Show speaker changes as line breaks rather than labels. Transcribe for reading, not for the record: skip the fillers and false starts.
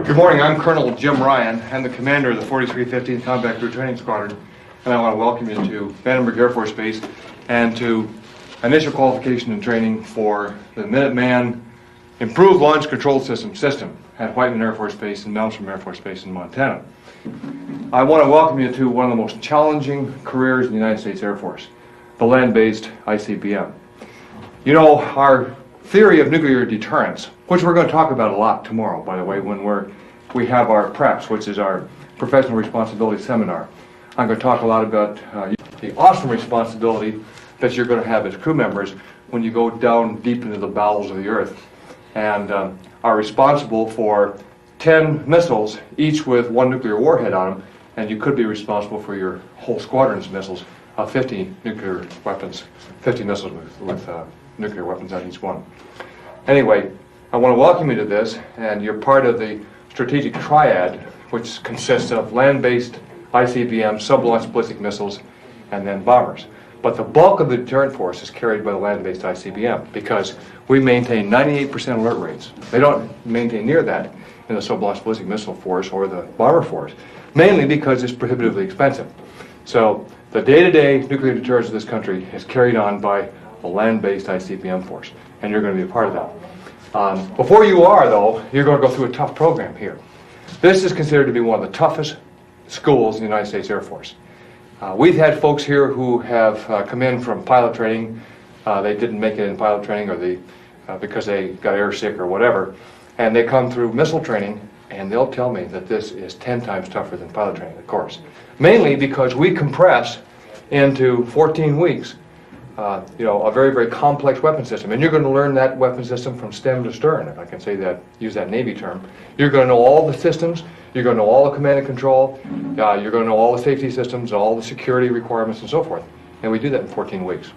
Good morning, I'm Colonel Jim Ryan. I'm the commander of the 4315th Combat Crew Training Squadron, and I want to welcome you to Vandenberg Air Force Base and to initial qualification and training for the Minuteman Improved Launch Control System at Whiteman Air Force Base and Malmstrom Air Force Base in Montana. I want to welcome you to one of the most challenging careers in the United States Air Force, the land-based ICBM. You know, our theory of nuclear deterrence, which we're going to talk about a lot tomorrow, by the way, when we have our PREPS, which is our Professional Responsibility Seminar. I'm going to talk a lot about the awesome responsibility that you're going to have as crew members when you go down deep into the bowels of the earth and are responsible for 10 missiles, each with one nuclear warhead on them, and you could be responsible for your whole squadron's missiles, 50 nuclear weapons, 50 missiles with nuclear weapons on each one. Anyway, I want to welcome you to this, and you're part of the strategic triad, which consists of land-based ICBM, sub-launched ballistic missiles, and then bombers. But the bulk of the deterrent force is carried by the land-based ICBM because we maintain 98% alert rates. They don't maintain near that in the sub-launched ballistic missile force or the bomber force, mainly because it's prohibitively expensive. So the day-to-day nuclear deterrence of this country is carried on by a land-based ICBM force, and you're going to be a part of that. Before you are, though, you're going to go through a tough program here. This is considered to be one of the toughest schools in the United States Air Force. We've had folks here who have come in from pilot training. They didn't make it in pilot training or because they got air sick or whatever, and they come through missile training, and they'll tell me that this is 10 times tougher than pilot training, of course. Mainly because we compress into 14 weeks a very, very complex weapon system. And you're going to learn that weapon system from stem to stern, if I can say that, use that Navy term. You're going to know all the systems, you're going to know all the command and control, you're going to know all the safety systems, all the security requirements and so forth. And we do that in 14 weeks.